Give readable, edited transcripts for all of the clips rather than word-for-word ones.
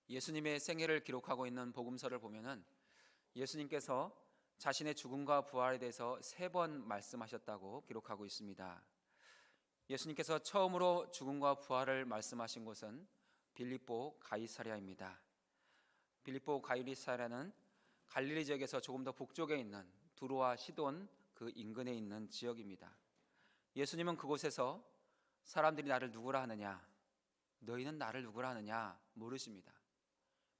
예수님의 생애를 기록하고 있는 복음서를 보면은 예수님께서 자신의 죽음과 부활에 대해서 3번 말씀하셨다고 기록하고 있습니다. 예수님께서 처음으로 죽음과 부활을 말씀하신 곳은 빌립보 가이사랴입니다. 빌립보 가이사랴는 갈릴리 지역에서 조금 더 북쪽에 있는 두로와 시돈 그 인근에 있는 지역입니다. 예수님은 그곳에서 사람들이 나를 누구라 하느냐, 너희는 나를 누구라 하느냐 물으십니다.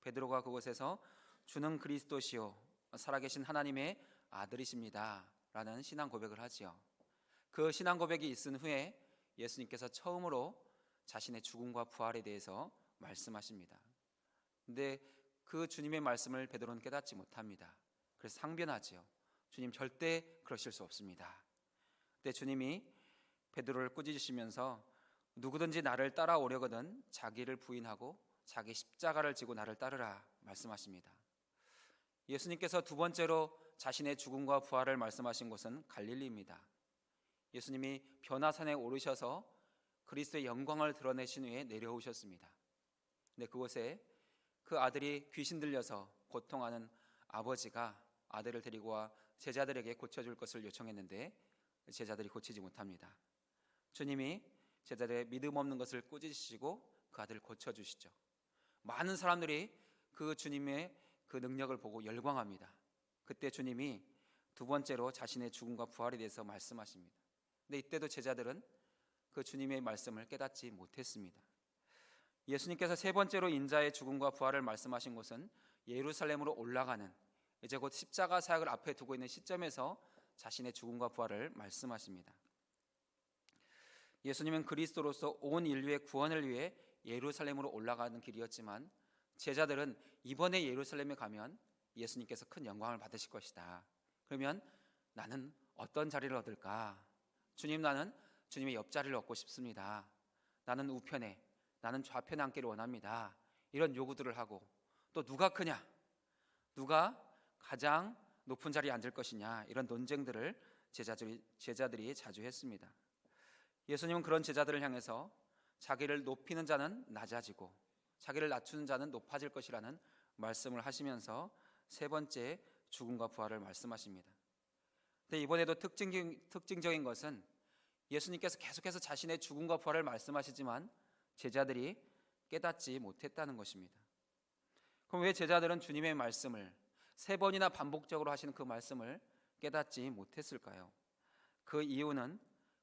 베드로가 그곳에서 주는 그리스도시요 살아계신 하나님의 아들이십니다 라는 신앙 고백을 하지요. 그 신앙 고백이 있은 후에 예수님께서 처음으로 자신의 죽음과 부활에 대해서 말씀하십니다. 근데 그 주님의 말씀을 베드로는 깨닫지 못합니다. 그래서 상변하지요. 주님 절대 그러실 수 없습니다. 그때 주님이 베드로를 꾸짖으시면서 누구든지 나를 따라오려거든 자기를 부인하고 자기 십자가를 지고 나를 따르라 말씀하십니다. 예수님께서 두 번째로 자신의 죽음과 부활을 말씀하신 곳은 갈릴리입니다. 예수님이 변화산에 오르셔서 그리스도의 영광을 드러내신 후에 내려오셨습니다. 근데 그곳에 그 아들이 귀신 들려서 고통하는 아버지가 아들을 데리고 와 제자들에게 고쳐줄 것을 요청했는데 제자들이 고치지 못합니다. 주님이 제자들의 믿음 없는 것을 꾸짖으시고 그 아들을 고쳐주시죠. 많은 사람들이 그 주님의 그 능력을 보고 열광합니다. 그때 주님이 두 번째로 자신의 죽음과 부활에 대해서 말씀하십니다. 근데 이때도 제자들은 그 주님의 말씀을 깨닫지 못했습니다. 예수님께서 세 번째로 인자의 죽음과 부활을 말씀하신 곳은 예루살렘으로 올라가는 이제 곧 십자가 사역을 앞에 두고 있는 시점에서 자신의 죽음과 부활을 말씀하십니다. 예수님은 그리스도로서 온 인류의 구원을 위해 예루살렘으로 올라가는 길이었지만 제자들은 이번에 예루살렘에 가면 예수님께서 큰 영광을 받으실 것이다. 그러면 나는 어떤 자리를 얻을까? 주님, 나는 주님의 옆자리를 얻고 싶습니다. 나는 우편에, 나는 좌편에 앉기를 원합니다. 이런 요구들을 하고 또 누가 크냐? 누가 가장 높은 자리에 앉을 것이냐? 이런 논쟁들을 제자들이 자주 했습니다. 예수님은 그런 제자들을 향해서 자기를 높이는 자는 낮아지고 자기를 낮추는 자는 높아질 것이라는 말씀을 하시면서 세 번째 죽음과 부활을 말씀하십니다. 근데 이번에도 특징적인 것은 예수님께서 계속해서 자신의 죽음과 부활을 말씀하시지만 제자들이 깨닫지 못했다는 것입니다. 그럼 왜 제자들은 주님의 말씀을 3번이나 반복적으로 하시는 그 말씀을 깨닫지 못했을까요? 그 이유는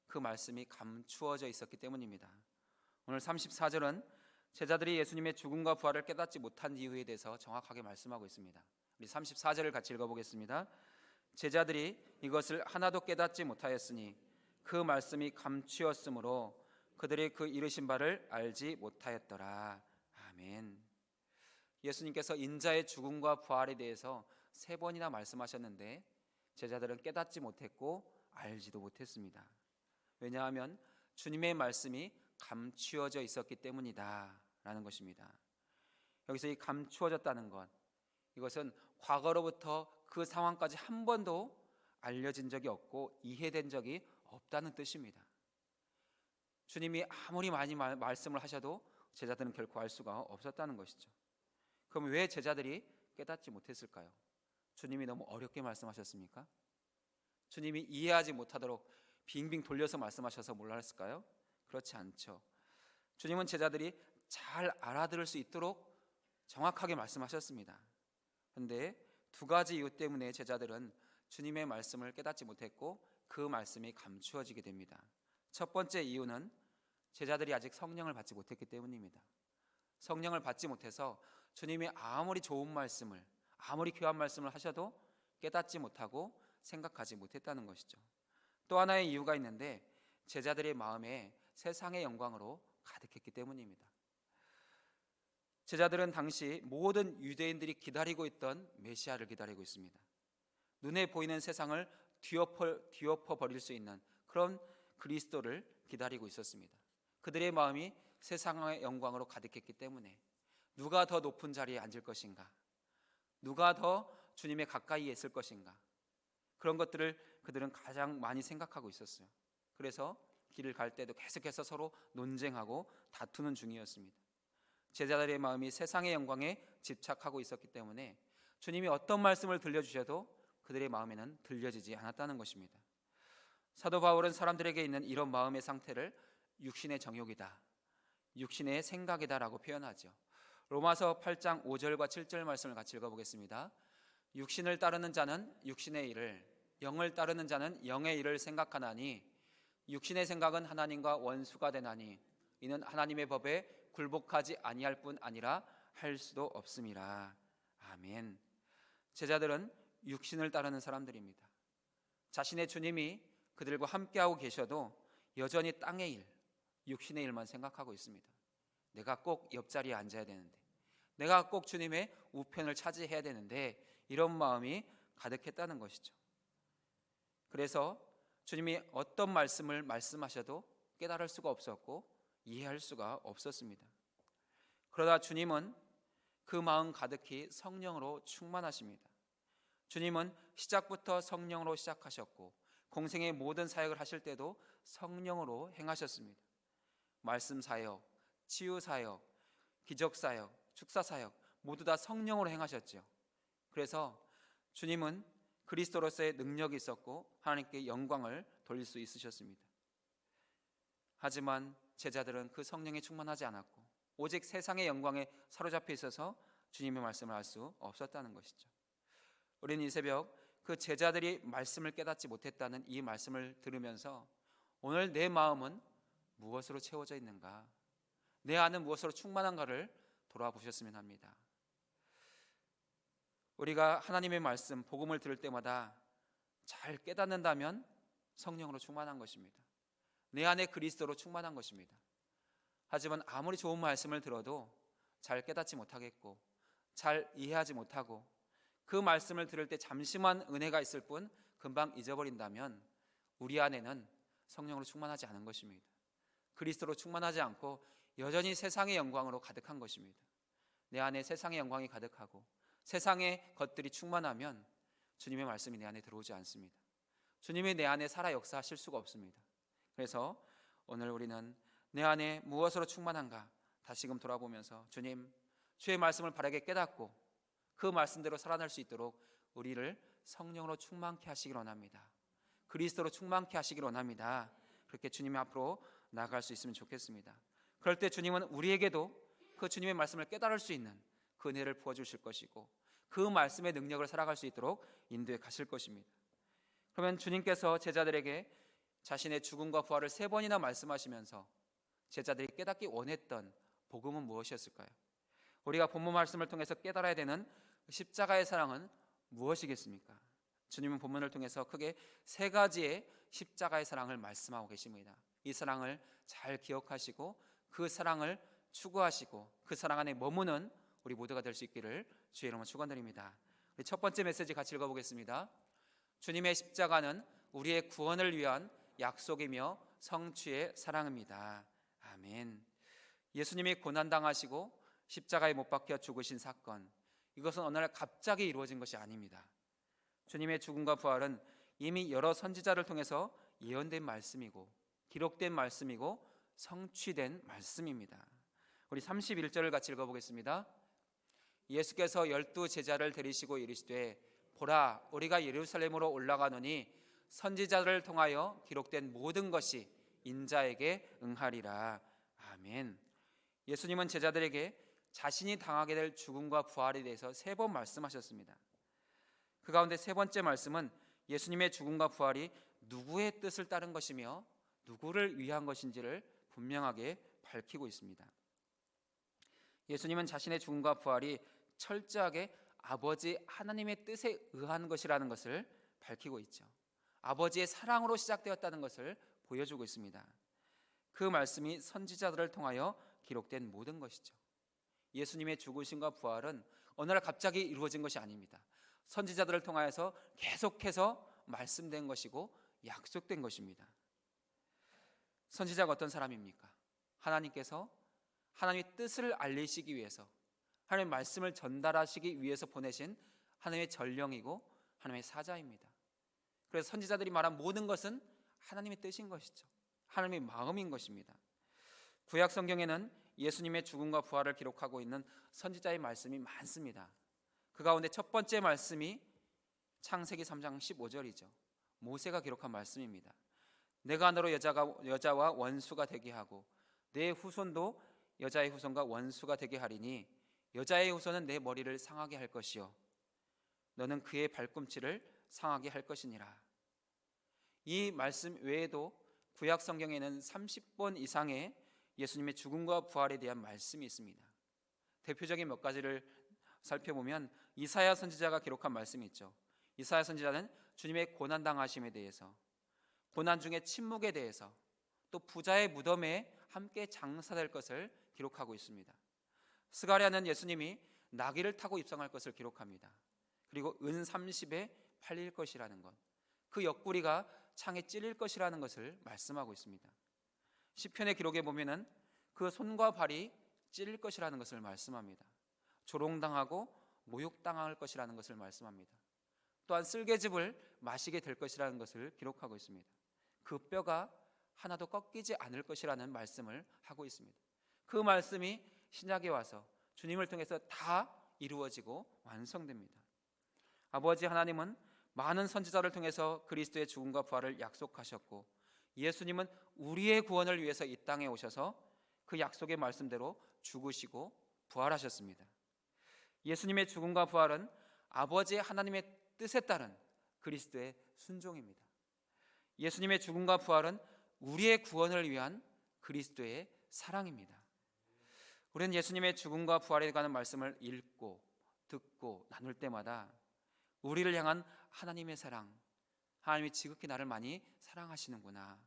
그 말씀이 감추어져 있었기 때문입니다. 오늘 34절은 제자들이 예수님의 죽음과 부활을 깨닫지 못한 이유에 대해서 정확하게 말씀하고 있습니다. 우리 34절을 같이 읽어보겠습니다. 제자들이 이것을 하나도 깨닫지 못하였으니 그 말씀이 감추었으므로 그들이 그 이르신 바를 알지 못하였더라. 아멘. 예수님께서 인자의 죽음과 부활에 대해서 3번이나 말씀하셨는데 제자들은 깨닫지 못했고 알지도 못했습니다. 왜냐하면 주님의 말씀이 감추어져 있었기 때문이다 라는 것입니다. 여기서 이 감추어졌다는 것, 이것은 과거로부터 그 상황까지 한 번도 알려진 적이 없고 이해된 적이 없다는 뜻입니다. 주님이 아무리 많이 말씀을 하셔도 제자들은 결코 알 수가 없었다는 것이죠. 그럼 왜 제자들이 깨닫지 못했을까요? 주님이 너무 어렵게 말씀하셨습니까? 주님이 이해하지 못하도록 빙빙 돌려서 말씀하셔서 몰랐을까요? 그렇지 않죠. 주님은 제자들이 잘 알아들을 수 있도록 정확하게 말씀하셨습니다. 그런데 두 가지 이유 때문에 제자들은 주님의 말씀을 깨닫지 못했고 그 말씀이 감추어지게 됩니다. 첫 번째 이유는 제자들이 아직 성령을 받지 못했기 때문입니다. 성령을 받지 못해서 주님이 아무리 좋은 말씀을, 아무리 귀한 말씀을 하셔도 깨닫지 못하고 생각하지 못했다는 것이죠. 또 하나의 이유가 있는데 제자들의 마음에 세상의 영광으로 가득했기 때문입니다. 제자들은 당시 모든 유대인들이 기다리고 있던 메시아를 기다리고 있습니다. 눈에 보이는 세상을 뒤엎어 버릴 수 있는 그런 그리스도를 기다리고 있었습니다. 그들의 마음이 세상의 영광으로 가득했기 때문에 누가 더 높은 자리에 앉을 것인가, 누가 더 주님의 가까이에 있을 것인가, 그런 것들을 그들은 가장 많이 생각하고 있었어요. 그래서 길을 갈 때도 계속해서 서로 논쟁하고 다투는 중이었습니다. 제자들의 마음이 세상의 영광에 집착하고 있었기 때문에 주님이 어떤 말씀을 들려주셔도 그들의 마음에는 들려지지 않았다는 것입니다. 사도 바울은 사람들에게 있는 이런 마음의 상태를 육신의 정욕이다, 육신의 생각이다라고 표현하죠. 로마서 8장 5절과 7절 말씀을 같이 읽어보겠습니다. 육신을 따르는 자는 육신의 일을, 영을 따르는 자는 영의 일을 생각하나니 육신의 생각은 하나님과 원수가 되나니 이는 하나님의 법에 굴복하지 아니할 뿐 아니라 할 수도 없음이라. 아멘. 제자들은 육신을 따르는 사람들입니다. 자신의 주님이 그들과 함께하고 계셔도 여전히 땅의 일, 육신의 일만 생각하고 있습니다. 내가 꼭 옆자리에 앉아야 되는데, 내가 꼭 주님의 우편을 차지해야 되는데, 이런 마음이 가득했다는 것이죠. 그래서 주님이 어떤 말씀을 말씀하셔도 깨달을 수가 없었고 이해할 수가 없었습니다. 그러다 주님은 그 마음 가득히 성령으로 충만하십니다. 주님은 시작부터 성령으로 시작하셨고 공생의 모든 사역을 하실 때도 성령으로 행하셨습니다. 말씀 사역, 치유 사역, 기적 사역, 축사 사역 모두 다 성령으로 행하셨죠. 그래서 주님은 그리스도로서의 능력이 있었고 하나님께 영광을 돌릴 수 있으셨습니다. 하지만 제자들은 그 성령에 충만하지 않았고 오직 세상의 영광에 사로잡혀 있어서 주님의 말씀을 알 수 없었다는 것이죠. 우리는 이 새벽 그 제자들이 말씀을 깨닫지 못했다는 이 말씀을 들으면서 오늘 내 마음은 무엇으로 채워져 있는가, 내 안은 무엇으로 충만한가를 돌아보셨으면 합니다. 우리가 하나님의 말씀, 복음을 들을 때마다 잘 깨닫는다면 성령으로 충만한 것입니다. 내 안에 그리스도로 충만한 것입니다. 하지만 아무리 좋은 말씀을 들어도 잘 깨닫지 못하겠고 잘 이해하지 못하고 그 말씀을 들을 때 잠시만 은혜가 있을 뿐 금방 잊어버린다면 우리 안에는 성령으로 충만하지 않은 것입니다. 그리스도로 충만하지 않고 여전히 세상의 영광으로 가득한 것입니다. 내 안에 세상의 영광이 가득하고 세상의 것들이 충만하면 주님의 말씀이 내 안에 들어오지 않습니다. 주님이 내 안에 살아 역사하실 수가 없습니다. 그래서 오늘 우리는 내 안에 무엇으로 충만한가 다시금 돌아보면서 주님, 주의 말씀을 바르게 깨닫고 그 말씀대로 살아날 수 있도록 우리를 성령으로 충만케 하시길 원합니다. 그리스도로 충만케 하시길 원합니다. 그렇게 주님 앞으로 나아갈 수 있으면 좋겠습니다. 그럴 때 주님은 우리에게도 그 주님의 말씀을 깨달을 수 있는 그 은혜를 부어주실 것이고 그 말씀의 능력을 살아갈 수 있도록 인도해 가실 것입니다. 그러면 주님께서 제자들에게 자신의 죽음과 부활을 3번이나 말씀하시면서 제자들이 깨닫기 원했던 복음은 무엇이었을까요? 우리가 본문 말씀을 통해서 깨달아야 되는 십자가의 사랑은 무엇이겠습니까? 주님은 본문을 통해서 크게 3가지의 십자가의 사랑을 말씀하고 계십니다. 이 사랑을 잘 기억하시고 그 사랑을 추구하시고 그 사랑 안에 머무는 우리 모두가 될 수 있기를 주의 이름으로 축원드립니다. 우리 첫 번째 메시지 같이 읽어보겠습니다. 주님의 십자가는 우리의 구원을 위한 약속이며 성취의 사랑입니다. 아멘. 예수님이 고난당하시고 십자가에 못 박혀 죽으신 사건, 이것은 어느 날 갑자기 이루어진 것이 아닙니다. 주님의 죽음과 부활은 이미 여러 선지자를 통해서 예언된 말씀이고 기록된 말씀이고 성취된 말씀입니다. 우리 31절을 같이 읽어보겠습니다. 예수께서 12 제자를 데리시고 이르시되 보라, 우리가 예루살렘으로 올라가노니 선지자들을 통하여 기록된 모든 것이 인자에게 응하리라. 아멘. 예수님은 제자들에게 자신이 당하게 될 죽음과 부활에 대해서 3번 말씀하셨습니다. 그 가운데 3번째 말씀은 예수님의 죽음과 부활이 누구의 뜻을 따른 것이며 누구를 위한 것인지를 분명하게 밝히고 있습니다. 예수님은 자신의 죽음과 부활이 철저하게 아버지 하나님의 뜻에 의한 것이라는 것을 밝히고 있죠. 아버지의 사랑으로 시작되었다는 것을 보여주고 있습니다. 그 말씀이 선지자들을 통하여 기록된 모든 것이죠. 예수님의 죽으심과 부활은 어느 날 갑자기 이루어진 것이 아닙니다. 선지자들을 통하여서 계속해서 말씀된 것이고 약속된 것입니다. 선지자가 어떤 사람입니까? 하나님께서 하나님의 뜻을 알리시기 위해서, 하나님의 말씀을 전달하시기 위해서 보내신 하나님의 전령이고 하나님의 사자입니다. 그래서 선지자들이 말한 모든 것은 하나님의 뜻인 것이죠. 하나님의 마음인 것입니다. 구약 성경에는 예수님의 죽음과 부활을 기록하고 있는 선지자의 말씀이 많습니다. 그 가운데 첫 번째 말씀이 창세기 3장 15절이죠. 모세가 기록한 말씀입니다. 내가 너로 여자와 원수가 되게 하고 내 후손도 여자의 후손과 원수가 되게 하리니 여자의 후손은 내 머리를 상하게 할 것이요 너는 그의 발꿈치를 상하게 할 것이니라. 이 말씀 외에도 구약 성경에는 30번 이상의 예수님의 죽음과 부활에 대한 말씀이 있습니다. 대표적인 몇 가지를 살펴보면 이사야 선지자가 기록한 말씀이 있죠. 이사야 선지자는 주님의 고난 당하심에 대해서, 고난 중에 침묵에 대해서, 또 부자의 무덤에 함께 장사될 것을 기록하고 있습니다. 스가랴는 예수님이 나귀를 타고 입성할 것을 기록합니다. 그리고 은 30에 팔릴 것이라는 것, 그 옆구리가 창에 찔릴 것이라는 것을 말씀하고 있습니다. 시편의 기록에 보면은 그 손과 발이 찔릴 것이라는 것을 말씀합니다. 조롱당하고 모욕당할 것이라는 것을 말씀합니다. 또한 쓸개즙을 마시게 될 것이라는 것을 기록하고 있습니다. 그 뼈가 하나도 꺾이지 않을 것이라는 말씀을 하고 있습니다. 그 말씀이 신약에 와서 주님을 통해서 다 이루어지고 완성됩니다. 아버지 하나님은 많은 선지자를 통해서 그리스도의 죽음과 부활을 약속하셨고 예수님은 우리의 구원을 위해서 이 땅에 오셔서 그 약속의 말씀대로 죽으시고 부활하셨습니다. 예수님의 죽음과 부활은 아버지 하나님의 뜻에 따른 그리스도의 순종입니다. 예수님의 죽음과 부활은 우리의 구원을 위한 그리스도의 사랑입니다. 우리는 예수님의 죽음과 부활에 관한 말씀을 읽고 듣고 나눌 때마다 우리를 향한 하나님의 사랑, 하나님이 지극히 나를 많이 사랑하시는구나,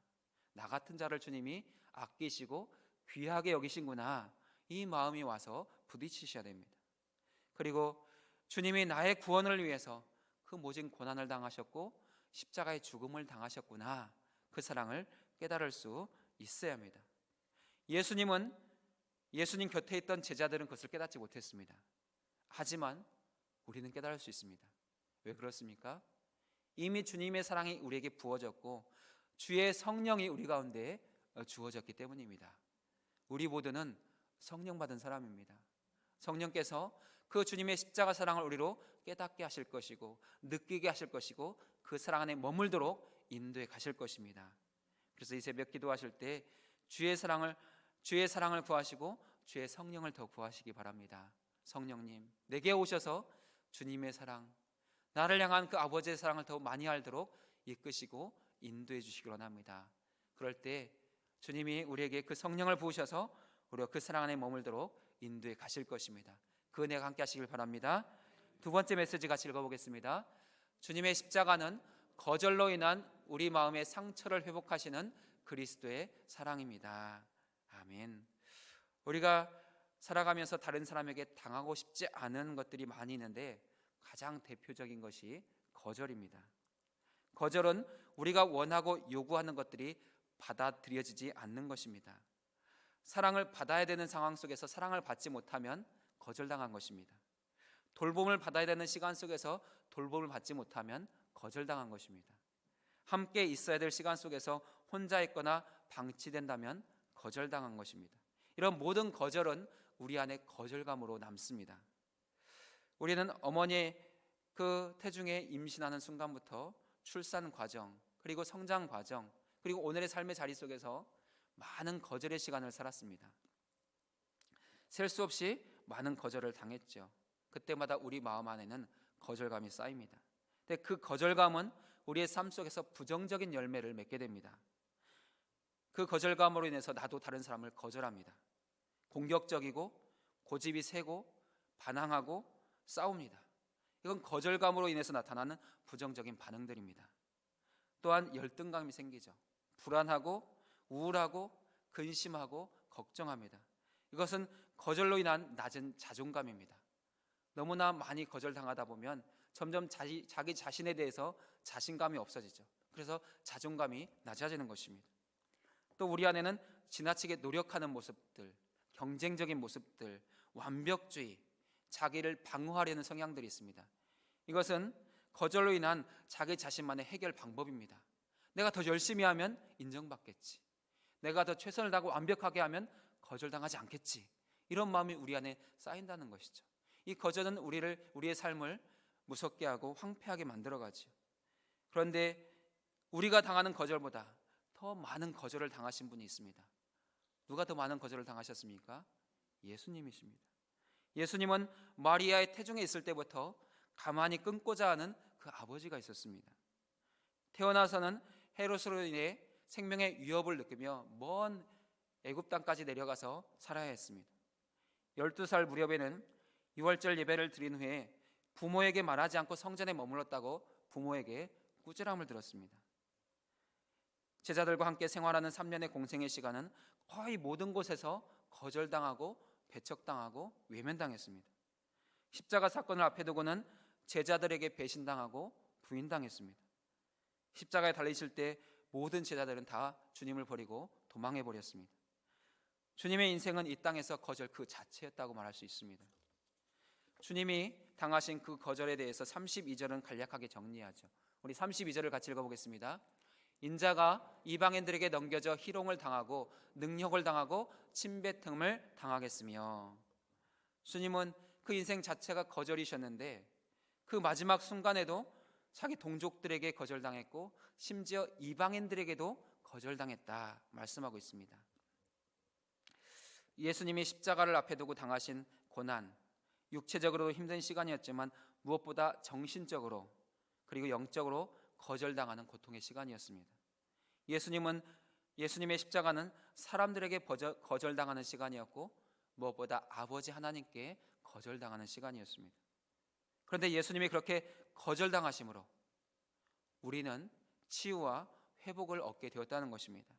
나 같은 자를 주님이 아끼시고 귀하게 여기신구나, 이 마음이 와서 부딪히셔야 됩니다. 그리고 주님이 나의 구원을 위해서 그 모진 고난을 당하셨고 십자가의 죽음을 당하셨구나, 그 사랑을 깨달을 수 있어야 합니다. 예수님 곁에 있던 제자들은 그것을 깨닫지 못했습니다. 하지만 우리는 깨달을 수 있습니다. 왜 그렇습니까? 이미 주님의 사랑이 우리에게 부어졌고 주의 성령이 우리 가운데 주어졌기 때문입니다. 우리 모두는 성령 받은 사람입니다. 성령께서 그 주님의 십자가 사랑을 우리로 깨닫게 하실 것이고 느끼게 하실 것이고 그 사랑 안에 머물도록 인도해 가실 것입니다. 그래서 이 새벽 기도하실 때 주의 사랑을 구하시고 주의 성령을 더 구하시기 바랍니다. 성령님, 내게 오셔서 주님의 사랑, 나를 향한 그 아버지의 사랑을 더 많이 알도록 이끄시고 인도해 주시기 원합니다. 그럴 때 주님이 우리에게 그 성령을 부으셔서 우리가 그 사랑 안에 머물도록 인도해 가실 것입니다. 그 은혜가 함께 하시길 바랍니다. 두 번째 메시지 같이 읽어보겠습니다. 주님의 십자가는 거절로 인한 우리 마음의 상처를 회복하시는 그리스도의 사랑입니다. 아멘. 우리가 살아가면서 다른 사람에게 당하고 싶지 않은 것들이 많이 있는데 가장 대표적인 것이 거절입니다. 거절은 우리가 원하고 요구하는 것들이 받아들여지지 않는 것입니다. 사랑을 받아야 되는 상황 속에서 사랑을 받지 못하면 거절당한 것입니다. 돌봄을 받아야 되는 시간 속에서 돌봄을 받지 못하면 거절당한 것입니다. 함께 있어야 될 시간 속에서 혼자 있거나 방치된다면 거절당한 것입니다. 이런 모든 거절은 우리 안에 거절감으로 남습니다. 우리는 어머니의 그 태중에 임신하는 순간부터 출산 과정, 그리고 성장 과정, 그리고 오늘의 삶의 자리 속에서 많은 거절의 시간을 살았습니다. 셀 수 없이 많은 거절을 당했죠. 그때마다 우리 마음 안에는 거절감이 쌓입니다. 근데 그 거절감은 우리의 삶 속에서 부정적인 열매를 맺게 됩니다. 그 거절감으로 인해서 나도 다른 사람을 거절합니다. 공격적이고 고집이 세고 반항하고 싸웁니다. 이건 거절감으로 인해서 나타나는 부정적인 반응들입니다. 또한 열등감이 생기죠. 불안하고 우울하고 근심하고 걱정합니다. 이것은 거절로 인한 낮은 자존감입니다. 너무나 많이 거절당하다 보면 점점 자기 자신에 대해서 자신감이 없어지죠. 그래서 자존감이 낮아지는 것입니다. 또 우리 안에는 지나치게 노력하는 모습들, 경쟁적인 모습들, 완벽주의, 자기를 방어하려는 성향들이 있습니다. 이것은 거절로 인한 자기 자신만의 해결 방법입니다. 내가 더 열심히 하면 인정받겠지. 내가 더 최선을 다하고 완벽하게 하면 거절당하지 않겠지, 이런 마음이 우리 안에 쌓인다는 것이죠. 이 거절은 우리의 삶을 무섭게 하고 황폐하게 만들어가지요. 그런데 우리가 당하는 거절보다 더 많은 거절을 당하신 분이 있습니다. 누가 더 많은 거절을 당하셨습니까? 예수님이십니다. 예수님은 마리아의 태중에 있을 때부터 가만히 끊고자 하는 그 아버지가 있었습니다. 태어나서는 헤롯으로 인해 생명의 위협을 느끼며 먼 애굽 땅까지 내려가서 살아야 했습니다. 12살 무렵에는 유월절 예배를 드린 후에 부모에게 말하지 않고 성전에 머물렀다고 부모에게 꾸지람을 들었습니다. 제자들과 함께 생활하는 3년의 공생의 시간은 거의 모든 곳에서 거절당하고 배척당하고 외면당했습니다. 십자가 사건을 앞에 두고는 제자들에게 배신당하고 부인당했습니다. 십자가에 달리실 때 모든 제자들은 다 주님을 버리고 도망해 버렸습니다. 주님의 인생은 이 땅에서 거절 그 자체였다고 말할 수 있습니다. 주님이 당하신 그 거절에 대해서 32절은 간략하게 정리하죠. 우리 32절을 같이 읽어보겠습니다. 인자가 이방인들에게 넘겨져 희롱을 당하고 능욕을 당하고 침뱉음을 당하겠으며. 주님은 그 인생 자체가 거절이셨는데 그 마지막 순간에도 자기 동족들에게 거절당했고 심지어 이방인들에게도 거절당했다 말씀하고 있습니다. 예수님이 십자가를 앞에 두고 당하신 고난, 육체적으로도 힘든 시간이었지만 무엇보다 정신적으로 그리고 영적으로 거절당하는 고통의 시간이었습니다. 예수님의 십자가는 사람들에게 거절당하는 시간이었고 무엇보다 아버지 하나님께 거절당하는 시간이었습니다. 그런데 예수님이 그렇게 거절당하심으로 우리는 치유와 회복을 얻게 되었다는 것입니다.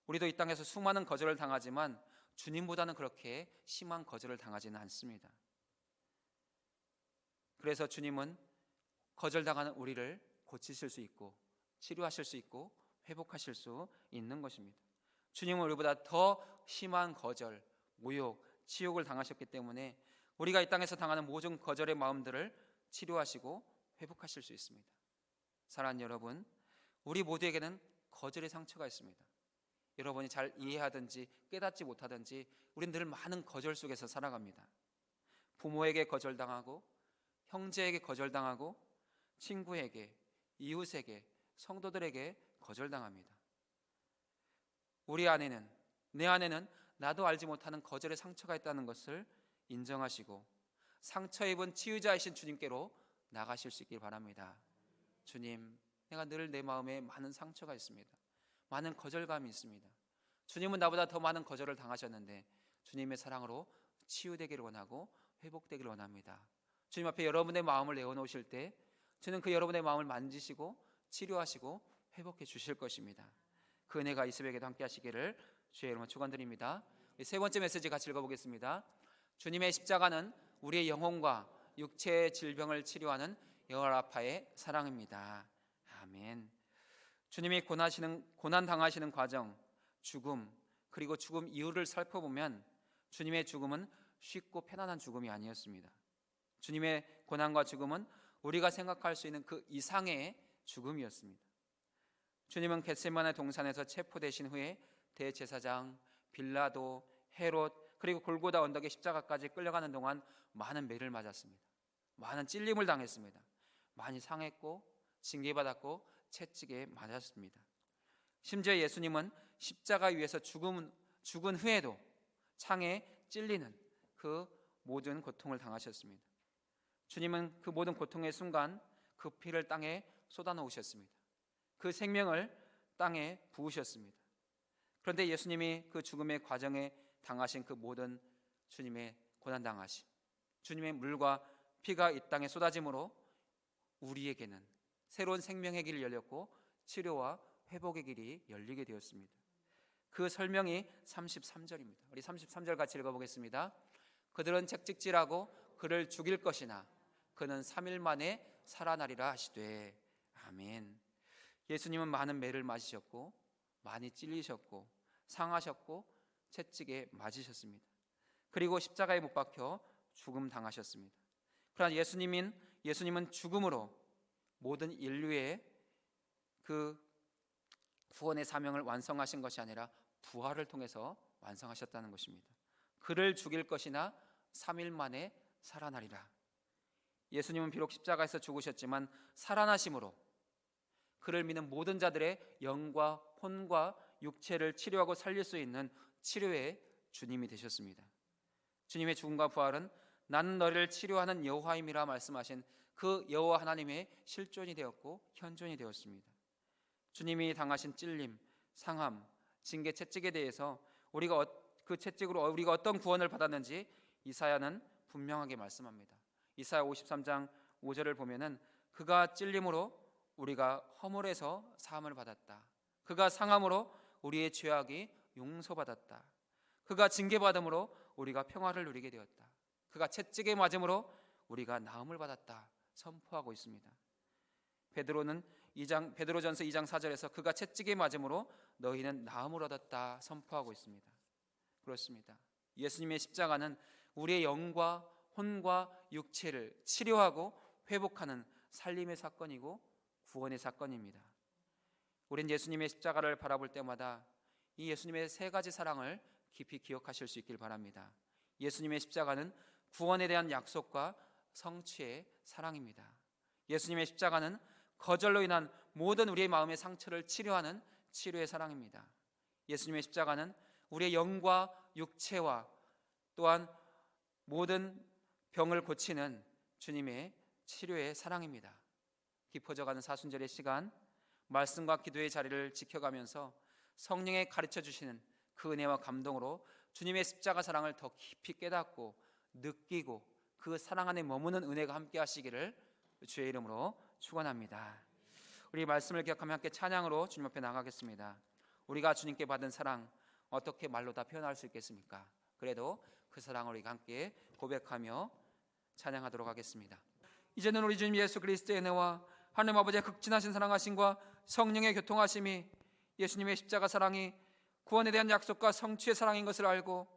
우리도 이 땅에서 수많은 거절을 당하지만 주님보다는 그렇게 심한 거절을 당하지는 않습니다. 그래서 주님은 거절당하는 우리를 고치실 수 있고 치료하실 수 있고 회복하실 수 있는 것입니다. 주님은 우리보다 더 심한 거절, 모욕, 치욕을 당하셨기 때문에 우리가 이 땅에서 당하는 모든 거절의 마음들을 치료하시고 회복하실 수 있습니다. 사랑하는 여러분, 우리 모두에게는 거절의 상처가 있습니다. 여러분이 잘 이해하든지 깨닫지 못하든지 우리는 늘 많은 거절 속에서 살아갑니다. 부모에게 거절당하고 형제에게 거절당하고 친구에게, 이웃에게, 성도들에게 거절당합니다. 우리 안에는, 내 안에는 나도 알지 못하는 거절의 상처가 있다는 것을 인정하시고 상처 입은 치유자이신 주님께로 나가실 수 있길 바랍니다. 주님, 내가 늘 내 마음에 많은 상처가 있습니다. 많은 거절감이 있습니다. 주님은 나보다 더 많은 거절을 당하셨는데 주님의 사랑으로 치유되기를 원하고 회복되기를 원합니다. 주님 앞에 여러분의 마음을 내어놓으실 때 주는 그 여러분의 마음을 만지시고 치료하시고 회복해 주실 것입니다. 그 은혜가 이 새벽에도 함께 하시기를 주의 이름으로 축원드립니다. 세 번째 메시지 같이 읽어보겠습니다. 주님의 십자가는 우리의 영혼과 육체의 질병을 치료하는 여호와라파의 사랑입니다. 아멘. 주님이 고난 당하시는 과정, 죽음, 그리고 죽음 이유를 살펴보면 주님의 죽음은 쉽고 편안한 죽음이 아니었습니다. 주님의 고난과 죽음은 우리가 생각할 수 있는 그 이상의 죽음이었습니다. 주님은 겟세마네 동산에서 체포되신 후에 대제사장, 빌라도, 헤롯, 그리고 골고다 언덕의 십자가까지 끌려가는 동안 많은 매를 맞았습니다. 많은 찔림을 당했습니다. 많이 상했고 징계받았고 채찍에 맞았습니다. 심지어 예수님은 십자가 위에서 죽은 후에도 창에 찔리는 그 모든 고통을 당하셨습니다. 주님은 그 모든 고통의 순간 그 피를 땅에 쏟아놓으셨습니다. 그 생명을 땅에 부으셨습니다. 그런데 예수님이 그 죽음의 과정에 당하신 그 모든 주님의 고난당하심, 주님의 물과 피가 이 땅에 쏟아짐으로 우리에게는 새로운 생명의 길이 열렸고 치료와 회복의 길이 열리게 되었습니다. 그 설명이 33절입니다. 우리 33절 같이 읽어보겠습니다. 그들은 채찍질하고 그를 죽일 것이나 그는 3일 만에 살아나리라 하시되. 아멘. 예수님은 많은 매를 맞으셨고 많이 찔리셨고 상하셨고 채찍에 맞으셨습니다. 그리고 십자가에 못 박혀 죽음 당하셨습니다. 그러나 예수님은 죽음으로 모든 인류의 그 구원의 사명을 완성하신 것이 아니라 부활을 통해서 완성하셨다는 것입니다. 그를 죽일 것이나 3일 만에 살아나리라. 예수님은 비록 십자가에서 죽으셨지만 살아나심으로 그를 믿는 모든 자들의 영과 혼과 육체를 치료하고 살릴 수 있는 치료의 주님이 되셨습니다. 주님의 죽음과 부활은 나는 너를 치료하는 여호와임이라 말씀하신 그 여호와 하나님의 실존이 되었고 현존이 되었습니다. 주님이 당하신 찔림, 상함, 징계, 채찍에 대해서 우리가 그 채찍으로 우리가 어떤 구원을 받았는지 이사야는 분명하게 말씀합니다. 이사야 53장 5절을 보면은 그가 찔림으로 우리가 허물에서 사함을 받았다. 그가 상함으로 우리의 죄악이 용서받았다. 그가 징계받음으로 우리가 평화를 누리게 되었다. 그가 채찍에 맞음으로 우리가 나음을 받았다 선포하고 있습니다. 베드로전서 2장 4절에서 그가 채찍에 맞음으로 너희는 나음을 얻었다 선포하고 있습니다. 그렇습니다. 예수님의 십자가는 우리의 영과 혼과 육체를 치료하고 회복하는 살림의 사건이고 구원의 사건입니다. 우린 예수님의 십자가를 바라볼 때마다 이 예수님의 세 가지 사랑을 깊이 기억하실 수 있길 바랍니다. 예수님의 십자가는 구원에 대한 약속과 성취의 사랑입니다. 예수님의 십자가는 거절로 인한 모든 우리의 마음의 상처를 치료하는 치료의 사랑입니다. 예수님의 십자가는 우리의 영과 육체와 또한 모든 병을 고치는 주님의 치료의 사랑입니다. 깊어져가는 사순절의 시간, 말씀과 기도의 자리를 지켜가면서 성령의 가르쳐 주시는 그 은혜와 감동으로 주님의 십자가 사랑을 더 깊이 깨닫고 느끼고 그 사랑 안에 머무는 은혜가 함께 하시기를 주의 이름으로 축원합니다. 우리 말씀을 기억하며 함께 찬양으로 주님 앞에 나가겠습니다. 우리가 주님께 받은 사랑 어떻게 말로 다 표현할 수 있겠습니까? 그래도 그 사랑을 우리가 함께 고백하며 찬양하도록 하겠습니다. 이제는 우리 주님 예수 그리스도의 은혜와 하나님 아버지의 극진하신 사랑하심과 성령의 교통하심이 예수님의 십자가 사랑이 구원에 대한 약속과 성취의 사랑인 것을 알고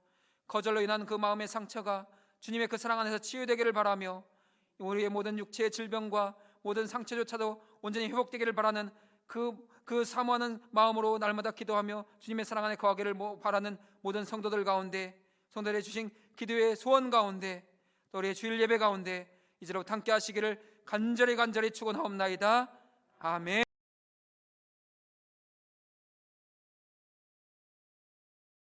거절로 인한 그 마음의 상처가 주님의 그 사랑 안에서 치유되기를 바라며 우리의 모든 육체의 질병과 모든 상처조차도 온전히 회복되기를 바라는 그 사모하는 마음으로 날마다 기도하며 주님의 사랑 안에 거하기를 바라는 모든 성도들 가운데, 성도들의 주신 기도의 소원 가운데, 또 우리의 주일 예배 가운데 이제로부터 함께 하시기를 간절히 축원하옵나이다. 아멘.